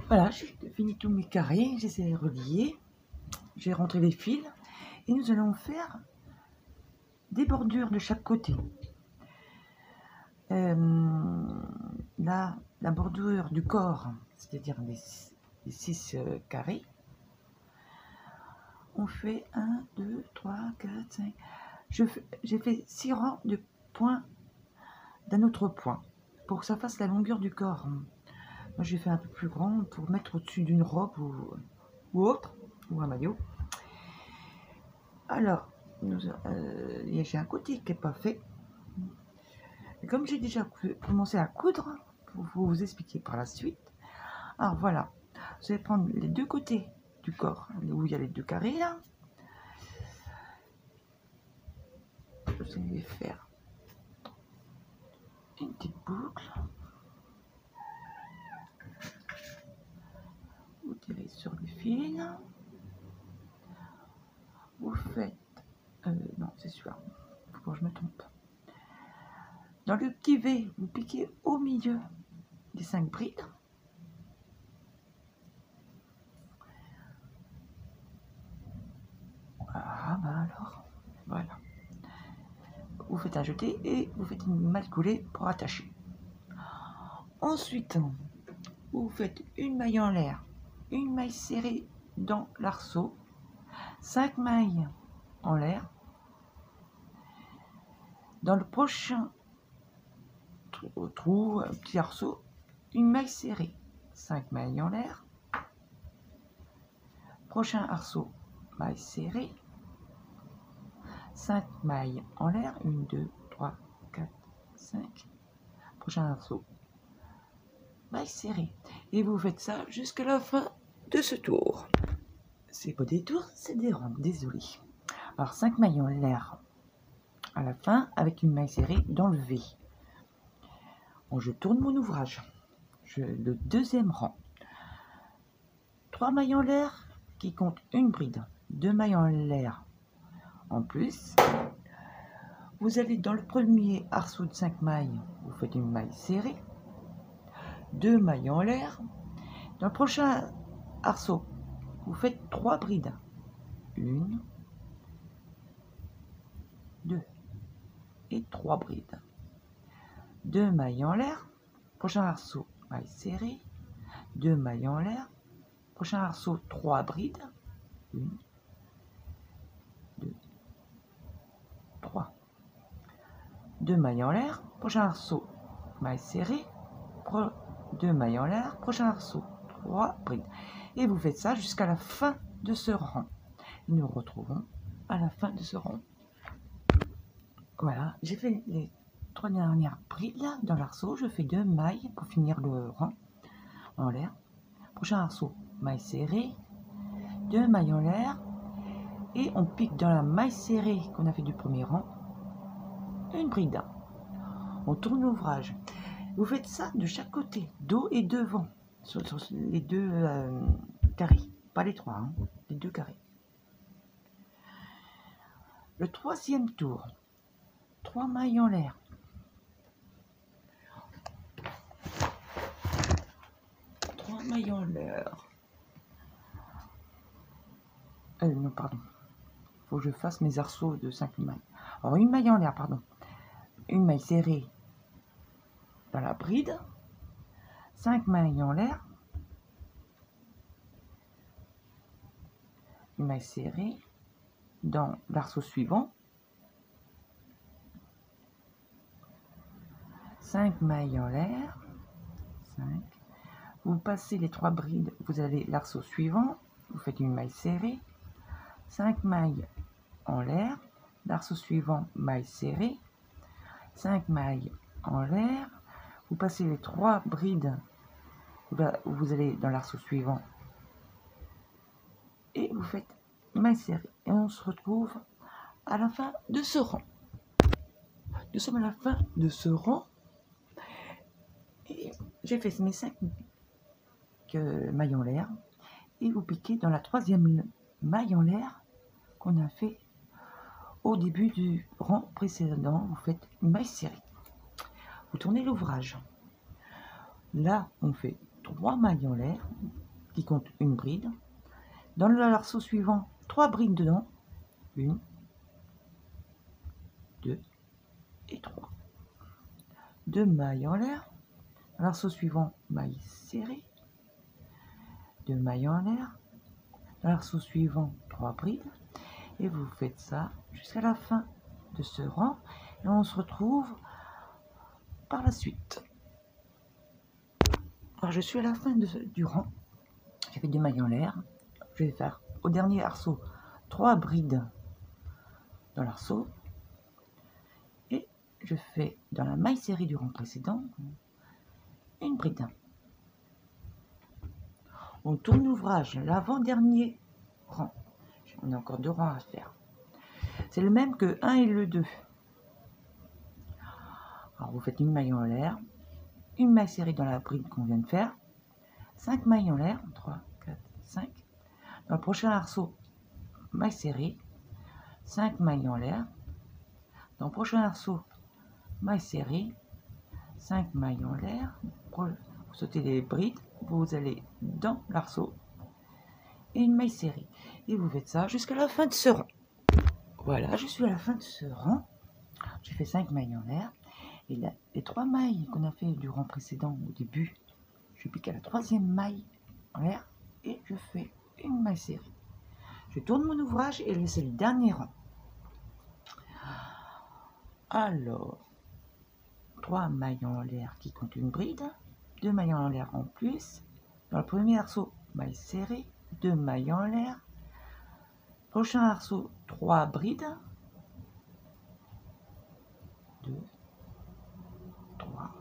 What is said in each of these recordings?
Voilà, j'ai fini tous mes carrés, je les ai reliés, j'ai rentré les fils et nous allons faire des bordures de chaque côté. Là, la bordure du corps, c'est-à-dire les 6 carrés, on fait 1, 2, 3, 4, 5. J'ai fait 6 rangs de points d'un autre point pour que ça fasse la longueur du corps. Moi, j'ai fait un peu plus grand pour mettre au-dessus d'une robe ou autre, ou un maillot. Alors, j'ai un côté qui n'est pas fait. Et comme j'ai déjà commencé à coudre, pour vous expliquer par la suite, alors voilà, vous allez prendre les deux côtés du corps, où il y a les deux carrés là. Vous allez faire une petite boucle. Vous tirez sur le fil. Vous faites... non, c'est celui-là. Faut que je me trompe. Dans le petit V, vous piquez au milieu des 5 brides. Ah bah alors, voilà. Vous faites un jeté et vous faites une maille coulée pour attacher. Ensuite, vous faites une maille en l'air, une maille serrée dans l'arceau, 5 mailles en l'air. Dans le prochain trou, petit arceau, une maille serrée, 5 mailles en l'air. Prochain arceau, maille serrée, 5 mailles en l'air, 1, 2, 3, 4, 5. Prochain arceau, maille serrée. Et vous faites ça jusqu'à la fin de ce tour. C'est pas des tours, c'est des rangs, désolé. Alors 5 mailles en l'air à la fin avec une maille serrée dans le V. Bon, je tourne mon ouvrage. Le deuxième rang. 3 mailles en l'air qui comptent une bride. 2 mailles en l'air en plus. Vous allez dans le premier arceau de 5 mailles, vous faites une maille serrée. 2 mailles en l'air. Dans le prochain arceau, vous faites 3 brides. 1, 2 et 3 brides. 2 mailles en l'air. Prochain arceau, maille serrée. 2 mailles en l'air. Prochain arceau, 3 brides. 1, 2, 3. 2 mailles en l'air. Prochain arceau, maille serrée. 2 mailles en l'air. Prochain arceau, 3 brides. Et vous faites ça jusqu'à la fin de ce rang. Nous nous retrouvons à la fin de ce rang. Voilà, j'ai fait les 3 dernières brides là dans l'arceau. Je fais 2 mailles pour finir le rang en l'air. Prochain arceau, maille serrée. 2 mailles en l'air. Et on pique dans la maille serrée qu'on a fait du premier rang une bride. On tourne l'ouvrage. Vous faites ça de chaque côté, dos et devant, sur les deux carrés, pas les 3, hein, les 2 carrés. Le troisième tour, 3 mailles en l'air. 3 mailles en l'air. Non, pardon. Faut que je fasse mes arceaux de 5 mailles. Alors, une maille en l'air, pardon. Une maille serrée dans la bride. 5 mailles en l'air. Une maille serrée dans l'arceau suivant. 5 mailles en l'air. 5. Vous passez les 3 brides, vous avez l'arceau suivant. Vous faites une maille serrée. 5 mailles en l'air. L'arceau suivant, maille serrée. 5 mailles en l'air. Vous passez les 3 brides. Vous allez dans l'arceau suivant. Et vous faites maille serrée. Et on se retrouve à la fin de ce rang. Nous sommes à la fin de ce rang. Et j'ai fait mes 5 mailles en l'air. Et vous piquez dans la 3e maille en l'air qu'on a fait au début du rang précédent. Vous faites une maille serrée. Vous tournez l'ouvrage. Là, on fait 3 mailles en l'air. qui compte une bride. Dans l'arceau suivant, 3 brides dedans. 1, 2 et 3. 2 mailles en l'air. Dans l'arceau suivant, maille serrée. 2 mailles en l'air. Dans l'arceau suivant, 3 brides. Et vous faites ça jusqu'à la fin de ce rang. Et on se retrouve par la suite. Alors je suis à la fin du rang. J'ai fait 2 mailles en l'air. Je vais faire au dernier arceau 3 brides dans l'arceau. Et je fais dans la maille serrée du rang précédent une bride. On tourne l'ouvrage, l'avant-dernier rang. On a encore 2 rangs à faire. C'est le même que 1 et le 2. Alors vous faites une maille en l'air, une maille serrée dans la bride qu'on vient de faire, 5 mailles en l'air, 3, 4, 5. Dans le prochain arceau, maille serrée, 5 mailles en l'air. Dans le prochain arceau, maille serrée, 5 mailles en l'air. Vous sautez les brides, vous allez dans l'arceau et une maille serrée. Et vous faites ça jusqu'à la fin de ce rang. Voilà, je suis à la fin de ce rang. J'ai fait 5 mailles en l'air. Et là, les 3 mailles qu'on a fait du rang précédent au début, je pique à la 3e maille en l'air et je fais une maille serrée. Je tourne mon ouvrage et c'est le dernier rang. Alors, 3 mailles en l'air qui comptent une bride, 2 mailles en l'air en plus. Dans le premier arceau, maille serrée, 2 mailles en l'air. Prochain arceau, 3 brides. 2, 3.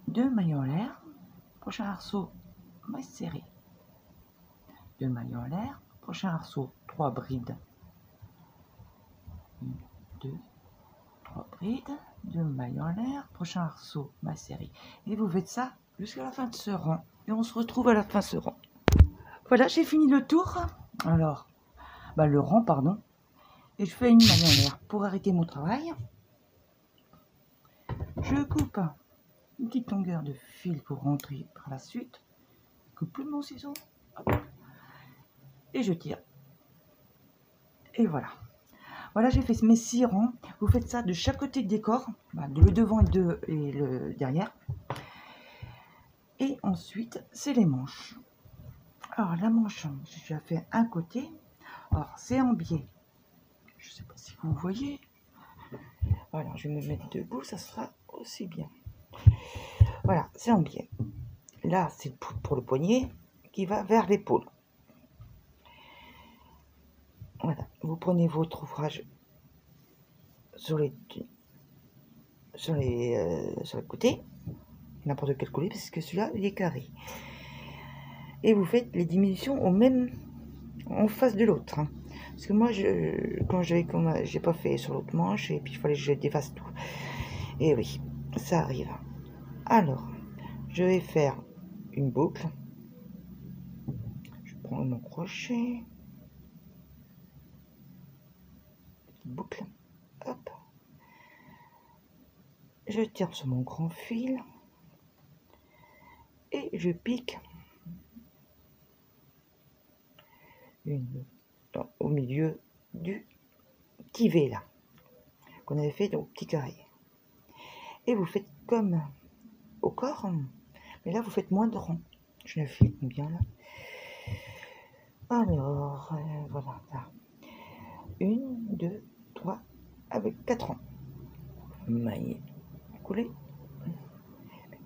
Deux mailles en l'air. Prochain arceau, maille serrée. 2 mailles en l'air. Prochain arceau, 3 brides. 1, 2, 3 brides. 2 mailles en l'air. Prochain arceau, maille serrée. Et vous faites ça jusqu'à la fin de ce rang. Et on se retrouve à la fin de ce rang. Voilà, j'ai fini le tour. Alors, le rang, pardon. Et je fais une maille en l'air pour arrêter mon travail. Je coupe une petite longueur de fil pour rentrer par la suite. Je coupe plus mon ciseau. Hop. Et je tire. Et voilà. Voilà, j'ai fait mes 6 rangs. Vous faites ça de chaque côté du décor, le devant et le derrière. Et ensuite, c'est les manches. Alors, la manche, j'ai déjà fait un côté. Alors, c'est en biais. Je ne sais pas si vous voyez. Voilà, je vais me mettre debout, ça sera aussi bien. Voilà, c'est en biais. Là, c'est pour le poignet qui va vers l'épaule. Voilà, vous prenez votre ouvrage sur les côtés, n'importe quel côté, parce que celui-là, il est carré. Et vous faites les diminutions en face de l'autre. Hein. Parce que moi, j'ai pas fait sur l'autre manche, et puis il fallait que je défasse tout. Et oui, ça arrive. Alors, je vais faire une boucle. Je prends mon crochet. Boucle. Hop. Je tire sur mon grand fil. Et je pique au milieu du petit V là qu'on avait fait au petit carré. Et vous faites comme au corps, mais là vous faites moins de rangs. Je l'ai fait combien là? Alors voilà, là. 1, 2, 3 avec 4 rangs. Maille coulée,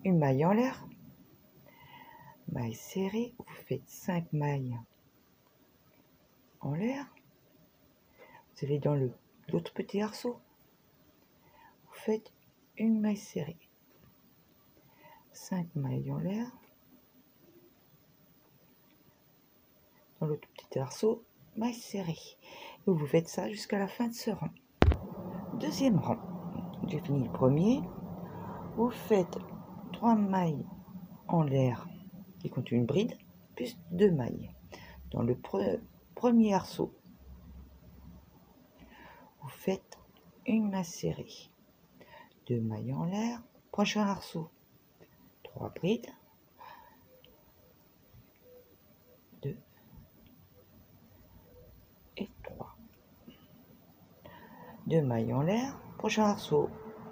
une maille en l'air, maille serrée, vous faites 5 mailles en l'air, vous allez dans l'autre petit arceau, vous faites une maille serrée, 5 mailles en l'air, dans l'autre petit arceau, maille serrée, et vous faites ça jusqu'à la fin de ce rang. Deuxième rang, j'ai fini le premier, vous faites 3 mailles en l'air qui comptent une bride, plus 2 mailles. Dans le premier arceau, vous faites une maille serrée, 2 mailles en l'air, prochain arceau, 3 brides, 2 et 3, 2 mailles en l'air, prochain arceau,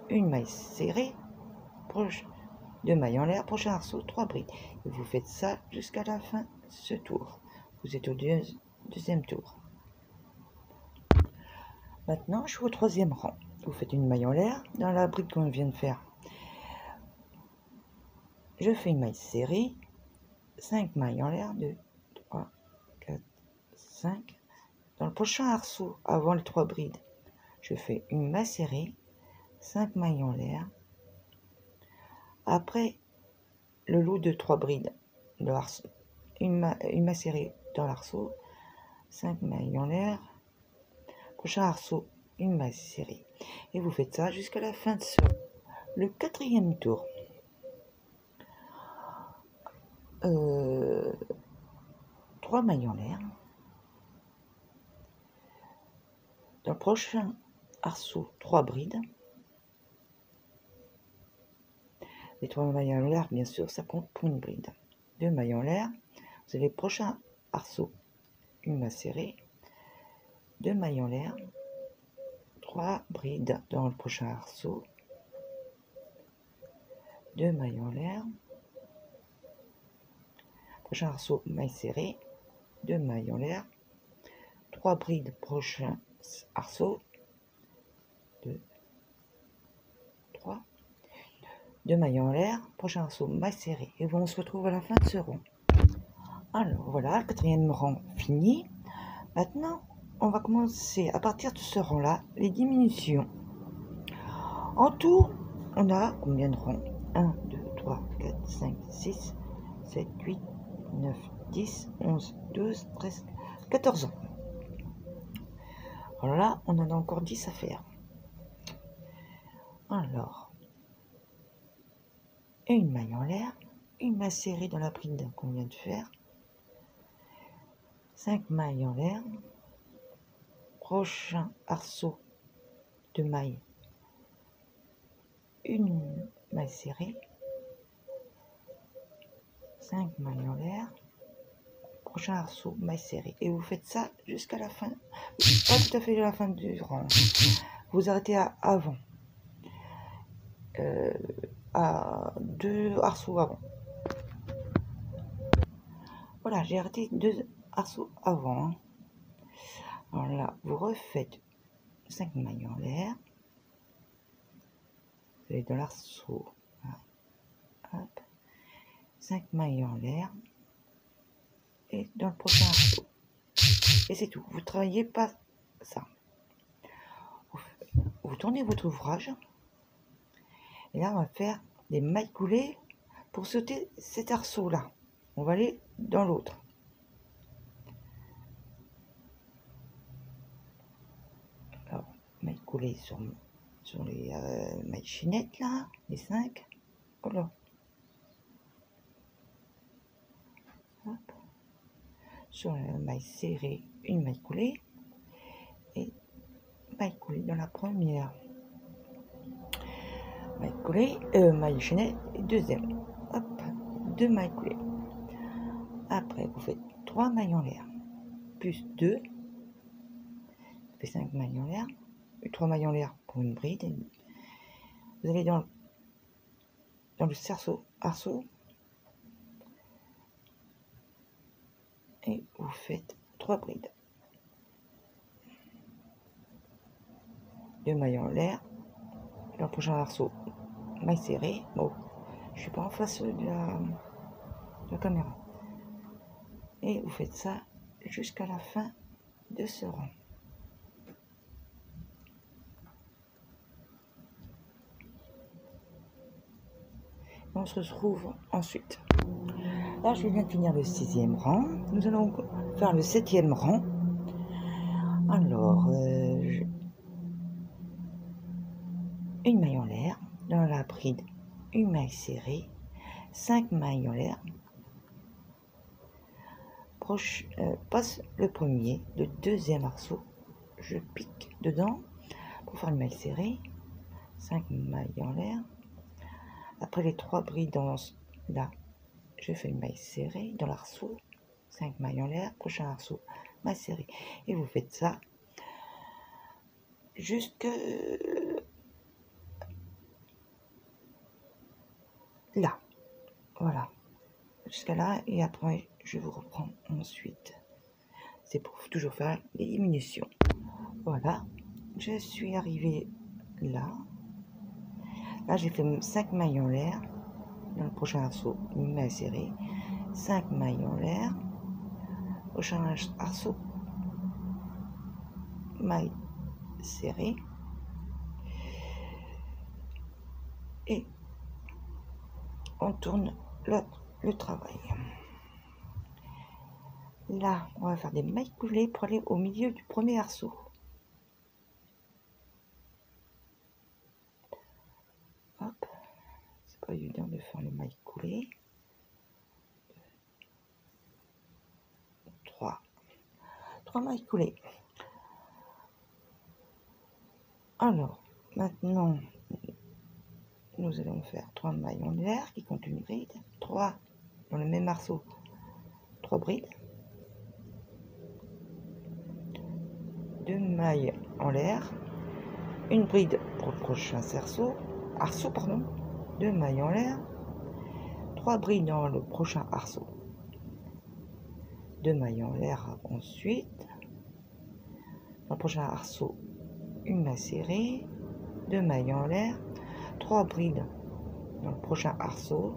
une maille serrée, 2 mailles en l'air, prochain arceau, 3 brides. Et vous faites ça jusqu'à la fin de ce tour. Vous êtes au deuxième tour. Maintenant, je suis au 3e rang. Vous faites une maille en l'air dans la bride qu'on vient de faire. Je fais une maille serrée, 5 mailles en l'air, 2, 3, 4, 5. Dans le prochain arceau, avant les 3 brides, je fais une maille serrée, 5 mailles en l'air. Après le lot de 3 brides, le arceau, une maille serrée dans l'arceau, 5 mailles en l'air. Prochain arceau, une maille serrée. Et vous faites ça jusqu'à la fin de le 4e tour. 3 mailles en l'air. Dans le prochain arceau, 3 brides. Les 3 mailles en l'air, bien sûr, ça compte pour une bride. 2 mailles en l'air. Vous avez le prochain arceau, une maille serrée. 2 mailles en l'air. 3 brides dans le prochain arceau. 2 mailles en l'air. Prochain arceau, maille serrée. 2 mailles en l'air. 3 brides, prochain arceau. 2, 3. 2 mailles en l'air. Prochain arceau, maille serrée. Et on se retrouve à la fin de ce rond. Alors voilà, le 4e rang fini. Maintenant, on va commencer à partir de ce rang-là, les diminutions. En tout, on a combien de rangs? 1, 2, 3, 4, 5, 6, 7, 8, 9, 10, 11, 12, 13, 14 ans. Alors là, on en a encore 10 à faire. Alors, une maille en l'air, une maille serrée dans la bride qu'on vient de faire, 5 mailles en l'air, prochain arceau de mailles, une maille serrée, 5 mailles en l'air, prochain arceau, maille serrée. Et vous faites ça jusqu'à la fin, pas tout à fait la fin du rang. Vous arrêtez avant, à 2 arceaux avant. Voilà, j'ai arrêté 2 arceaux avant. Alors là, vous refaites 5 mailles en l'air. Vous allez dans l'arceau. Hop. 5 mailles en l'air. Et dans le prochain arceau. Et c'est tout. Vous ne travaillez pas ça. Vous tournez votre ouvrage. Et là, on va faire des mailles coulées pour sauter cet arceau-là. On va aller dans l'autre. Alors, mailles coulées sur les mailles chinettes, là, les 5. Oh là. Hop. Sur la maille serrée, une maille coulée. Et maille coulée dans la première. Maille coulée, maille chaînette et deuxième. Hop, 2 mailles coulées. Après, vous faites 3 mailles en l'air, plus 2. Vous faites 5 mailles en l'air, 3 mailles en l'air pour une bride. Vous allez dans le arceau, et vous faites 3 brides. 2 mailles en l'air. Dans le prochain arceau, maille serrée. Bon, je suis pas en face de la caméra. Et vous faites ça jusqu'à la fin de ce rang. On se retrouve ensuite. Là, je viens de finir le 6e rang. Nous allons faire le 7e rang. Alors, une maille en l'air, dans la bride, une maille serrée, 5 mailles en l'air. Passe le premier, le deuxième arceau, je pique dedans pour faire une maille serrée, 5 mailles en l'air. Après les 3 brides là, je fais une maille serrée dans l'arceau, 5 mailles en l'air, prochain arceau, maille serrée. Et vous faites ça jusque là, voilà, jusqu'à là, et après je vous reprends ensuite. C'est pour toujours faire les diminutions. Voilà, je suis arrivée là. Là, j'ai fait 5 mailles en l'air. Dans le prochain arceau, une maille serrée. 5 mailles en l'air. Prochain arceau, maille serrée. Et on tourne le travail. Là, on va faire des mailles coulées pour aller au milieu du premier arceau. Hop, c'est pas évident de faire les mailles coulées. 3 mailles coulées. Alors, maintenant, nous allons faire 3 mailles en l'air qui comptent une bride. 3 dans le même arceau, 3 brides. 2 mailles en l'air, une bride pour le prochain arceau, 2 mailles en l'air, 3 brides dans le prochain arceau, 2 mailles en l'air ensuite, dans le prochain arceau, une maille serrée, 2 mailles en l'air, 3 brides dans le prochain arceau,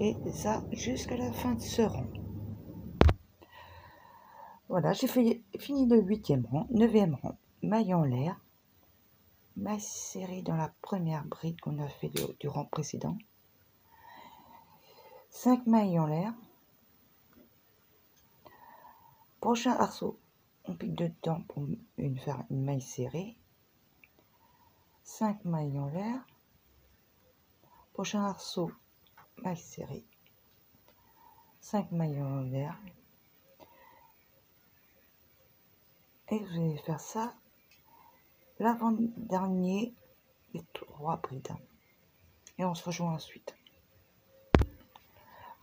et ça jusqu'à la fin de ce rang. Voilà, j'ai fini le 8e rang, 9e rang, maille en l'air, maille serrée dans la première bride qu'on a fait du rang précédent, 5 mailles en l'air, prochain arceau, on pique dedans pour faire une maille serrée, 5 mailles en l'air, prochain arceau, maille serrée, 5 mailles en l'air, et vous allez faire ça l'avant-dernier des 3 brides, et on se rejoint ensuite.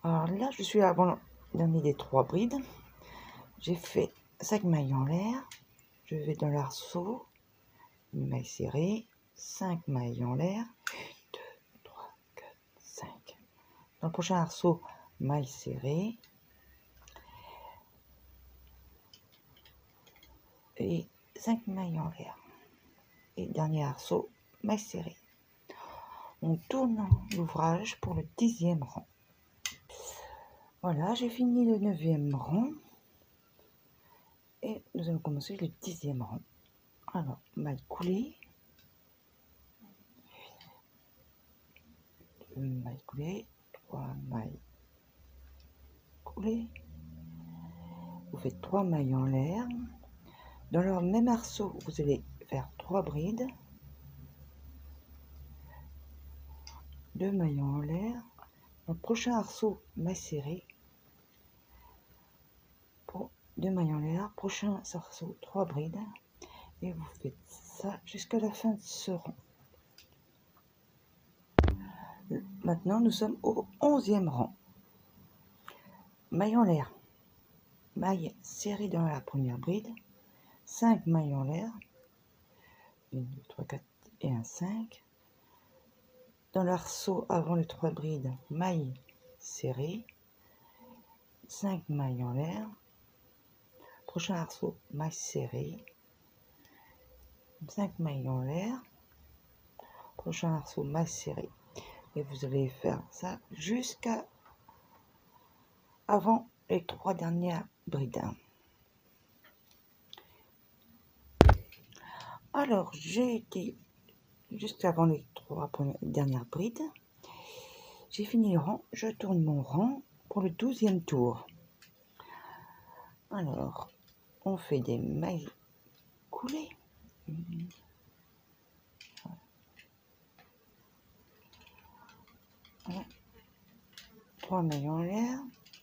Alors là, je suis avant-dernier des 3 brides, j'ai fait 5 mailles en l'air, je vais dans l'arceau, une maille serrée, 5 mailles en l'air, 2, 3, 4, 5. Dans le prochain arceau, maille serrée, et 5 mailles en l'air. Et dernier arceau, maille serrée. On tourne l'ouvrage pour le 10e rang. Voilà, j'ai fini le 9e rang. Et nous allons commencer le 10e rang. Alors, maille coulée. Maille coulée. 3 mailles coulées. Vous faites 3 mailles en l'air. Dans le même arceau, vous allez faire 3 brides. 2 mailles en l'air. Dans le prochain arceau, maille serrée. 2 mailles en l'air. Prochain arceau, 3 brides. Et vous faites ça jusqu'à la fin de ce rang. Maintenant, nous sommes au 11e rang. Maille en l'air. Maille serrée dans la première bride. 5 mailles en l'air. 1, 2, 3, 4 et un 5. Dans l'arceau avant les 3 brides, maille serrée. 5 mailles en l'air. Prochain arceau, maille serrée. 5 mailles en l'air. Prochain arceau, maille serrée. Et vous allez faire ça jusqu'à avant les 3 dernières brides. Alors, j'ai été juste avant les 3 dernières brides. J'ai fini le rang. Je tourne mon rang pour le 12e tour. Alors, on fait des mailles coulées. 3 mailles en l'air,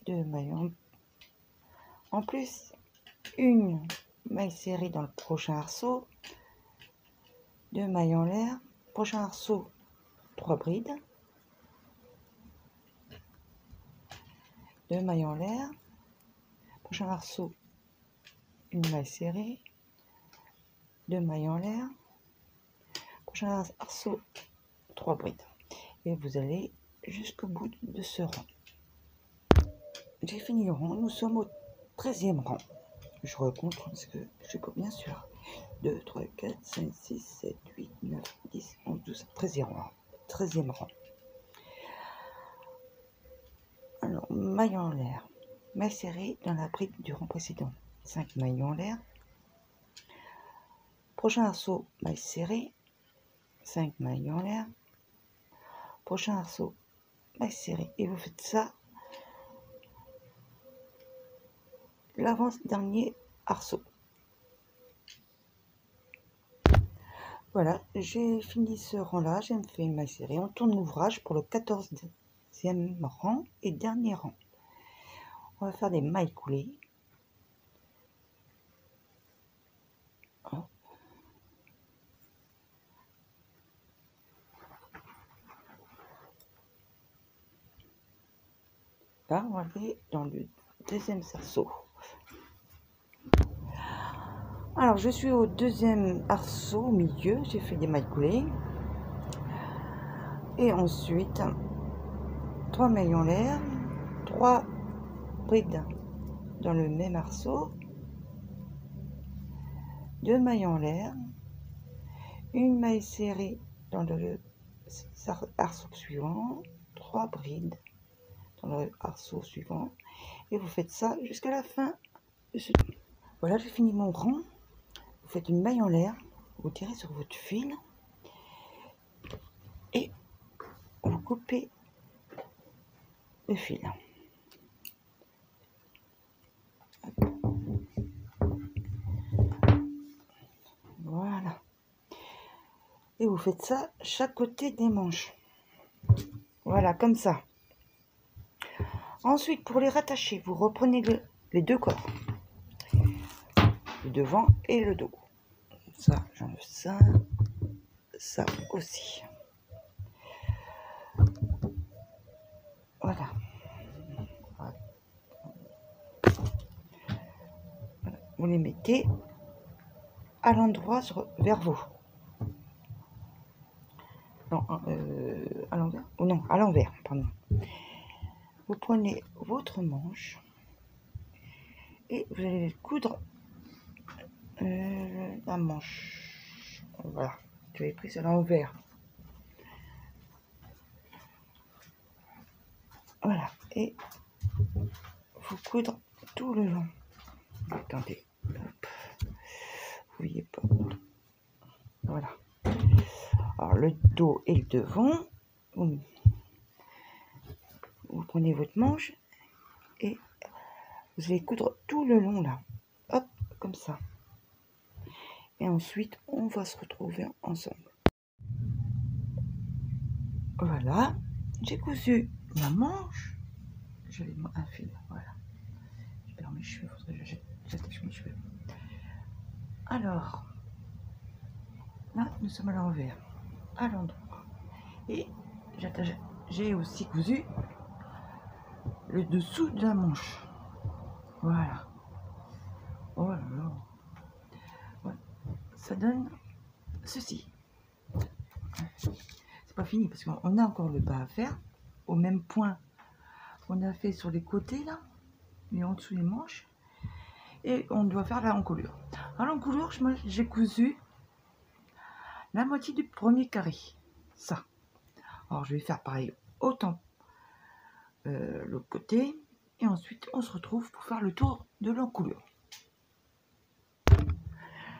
2 mailles en plus, une maille serrée dans le prochain arceau, 2 mailles en l'air, Prochain arceau, 3 brides, 2 mailles en l'air. Prochain arceau, une maille serrée, 2 mailles en l'air. Prochain arceau, 3 brides. Et vous allez jusqu'au bout de ce rang. J'ai fini le rang, nous sommes au 13e rang. Je recompte parce que je compte bien sûr. 2, 3, 4, 5, 6, 7, 8, 9, 10, 11, 12, 13e rang. 13e rang. Alors, maille en l'air. Maille serrée dans la bride du rang précédent. 5 mailles en l'air. Prochain arceau, maille serrée. 5 mailles en l'air. Prochain arceau, maille serrée. Et vous faites ça l'avant-dernier arceau. Voilà, j'ai fini ce rang-là, j'ai fait une maille serrée. On tourne l'ouvrage pour le 14e rang et dernier rang. On va faire des mailles coulées. Hop. Là, on va aller dans le deuxième arceau. Alors, je suis au deuxième arceau, au milieu, j'ai fait des mailles coulées. Et ensuite, 3 mailles en l'air, 3 brides dans le même arceau, 2 mailles en l'air, une maille serrée dans le arceau suivant, 3 brides dans le arceau suivant. Et vous faites ça jusqu'à la fin de ce tour. Voilà, j'ai fini mon rang. Vous faites une maille en l'air, vous tirez sur votre fil et vous coupez le fil. Voilà. Et vous faites ça chaque côté des manches. Voilà, comme ça. Ensuite, pour les rattacher, vous reprenez les deux corps. Le devant et le dos. Ça, j'enlève ça. Ça aussi. Voilà. Vous les mettez à l'endroit vers vous. Non, à l'envers. Oh non, à l'envers, pardon. Vous prenez votre manche et vous allez coudre la manche. Voilà, je l'ai prise à l'envers. Voilà, et vous coudre tout le long. Attendez, hop. Vous voyez pas. Voilà. Alors le dos et le devant, vous prenez votre manche et vous allez coudre tout le long là. Hop, comme ça. Et ensuite, on va se retrouver ensemble. Voilà, j'ai cousu ma manche. J'avais un fil, voilà. Je perds mes cheveux, faudrait que j'attache mes cheveux. Alors, là, nous sommes à l'envers, à l'endroit. Et j'ai aussi cousu le dessous de la manche. Voilà. Oh là là. Voilà. Ça donne ceci. C'est pas fini parce qu'on a encore le bas à faire au même point qu'on a fait sur les côtés là, et en dessous les manches. Et on doit faire la encolure. À l'encolure, j'ai cousu la moitié du premier carré. Ça. Alors je vais faire pareil autant l'autre côté. Et ensuite, on se retrouve pour faire le tour de l'encolure.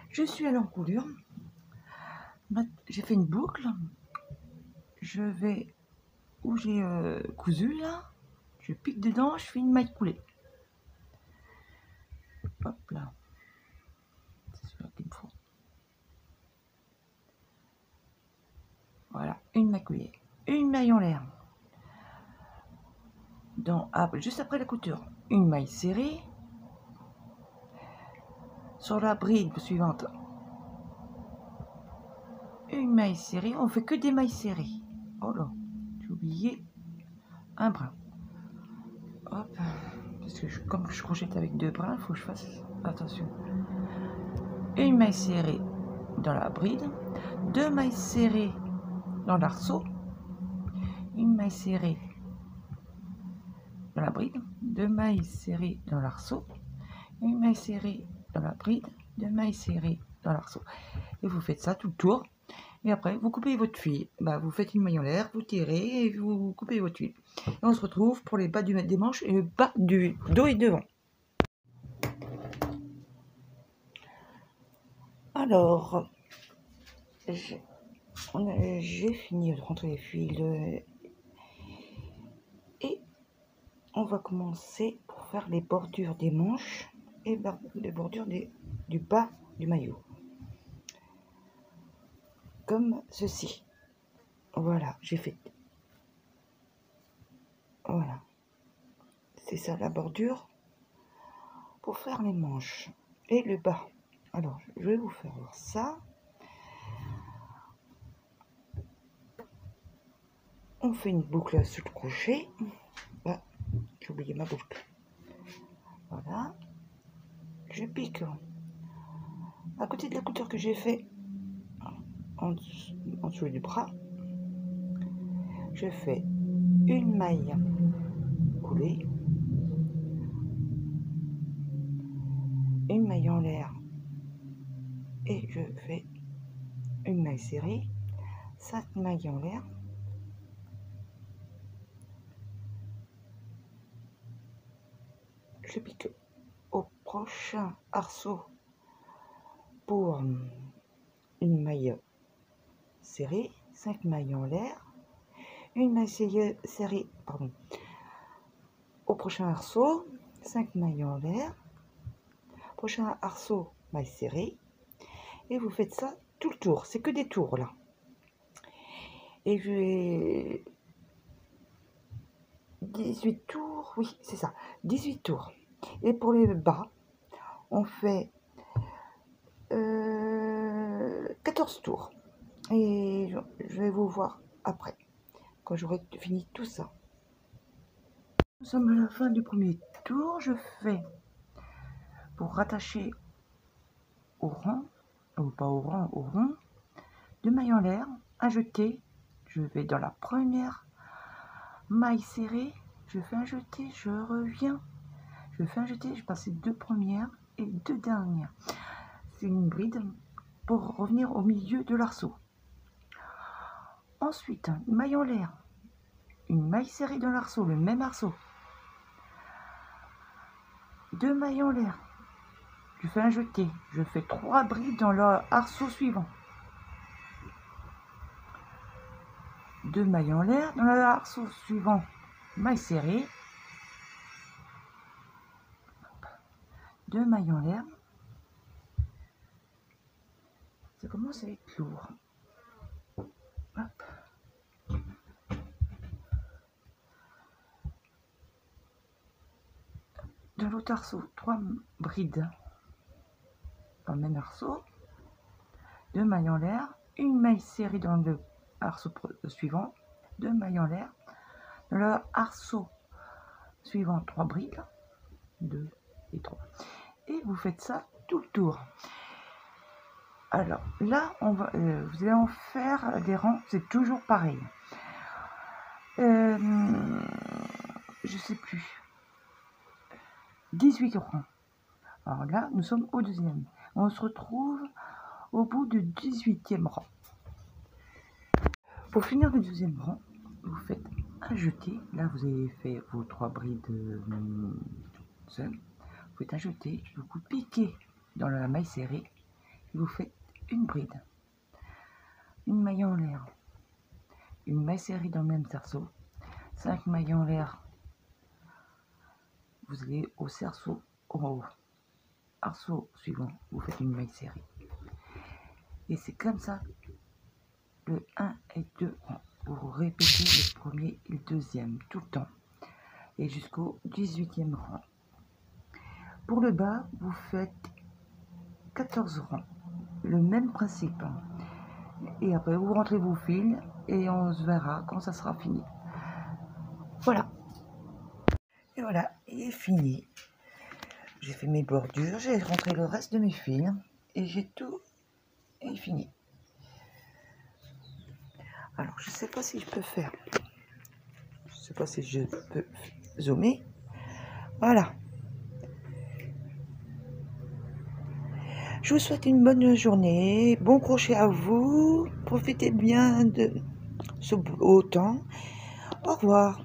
Je suis à l'encolure. J'ai fait une boucle. Je vais où j'ai cousu là. Je pique dedans, je fais une maille coulée. Hop là. C'est celui-là qu'il me faut. Voilà, une maille coulée. Une maille en l'air. Juste après la couture, une maille serrée. Sur la bride suivante, une maille serrée. On fait que des mailles serrées. Oh là, j'ai oublié un brin. Hop, parce que comme je crochette avec 2 brins, il faut que je fasse attention. Une maille serrée dans la bride, 2 mailles serrées dans l'arceau, une maille serrée dans la bride, 2 mailles serrées dans l'arceau, une maille serrée dans la bride, 2 mailles serrées dans l'arceau. Et vous faites ça tout le tour. Et après, vous coupez votre fil. Vous faites une maille en l'air, vous tirez et vous coupez votre fil. Et on se retrouve pour les bas des manches et le bas du dos et devant. Alors, j'ai fini de rentrer les fils et on va commencer pour faire les bordures des manches et les bordures du bas du maillot. Comme ceci. Voilà, j'ai fait. Voilà. C'est ça la bordure pour faire les manches et le bas. Alors, je vais vous faire voir ça. On fait une boucle sous le crochet. Ah, j'ai oublié ma boucle. Voilà. Je pique à côté de la couture que j'ai fait en dessous du bras. Je fais une maille coulée, une maille en l'air et je fais une maille serrée, 5 mailles en l'air, je pique au prochain arceau pour une maille serrée, 5 mailles en l'air, une maille serrée, pardon, au prochain arceau, 5 mailles en l'air, prochain arceau, maille serrée, et vous faites ça tout le tour, c'est que des tours là. Et je vais 18 tours, oui c'est ça, 18 tours. Et pour les bas, on fait 14 tours. Et je vais vous voir après, quand j'aurai fini tout ça. Nous sommes à la fin du premier tour. Je fais, pour rattacher au rang, ou pas au rang, au rond, 2 mailles en l'air, un jeté. Je vais dans la première maille serrée, je fais un jeté, je reviens, je fais un jeté, je passe les 2 premières et 2 dernières. C'est une bride pour revenir au milieu de l'arceau. Ensuite, une maille en l'air, une maille serrée dans l'arceau, le même arceau, 2 mailles en l'air, je fais un jeté, je fais 3 brides dans l'arceau suivant, 2 mailles en l'air, dans l'arceau suivant, maille serrée, 2 mailles en l'air. Ça commence à être lourd. Hop. Dans l'autre arceau, 3 brides dans le même arceau, 2 mailles en l'air, une maille serrée dans le arceau suivant, 2 mailles en l'air, dans le arceau suivant, 3 brides, 2 et 3. Et vous faites ça tout le tour. Alors là, vous allez en faire des rangs, c'est toujours pareil. Je sais plus. 18 rangs. Alors là, nous sommes au deuxième. On se retrouve au bout du 18e rang. Pour finir le deuxième rang, vous faites un jeté. Là, vous avez fait vos 3 brides seules. Vous faites un jeté, vous piquez dans la maille serrée et vous faites une bride, une maille en l'air, une maille serrée dans le même cerceau, 5 mailles en l'air. Vous allez au cerceau, au arceau suivant, vous faites une maille serrée. Et c'est comme ça le 1 et 2 rangs. Vous répétez le premier et le deuxième tout le temps et jusqu'au 18e rang. Pour le bas, vous faites 14 rangs. Le même principe. Et après, vous rentrez vos fils et on se verra quand ça sera fini. Voilà. Et voilà, il est fini. J'ai fait mes bordures, j'ai rentré le reste de mes fils et j'ai tout est fini. Alors, je sais pas si je peux faire. Je sais pas si je peux zoomer. Voilà. Je vous souhaite une bonne journée, bon crochet à vous, profitez bien de ce beau temps. Au revoir.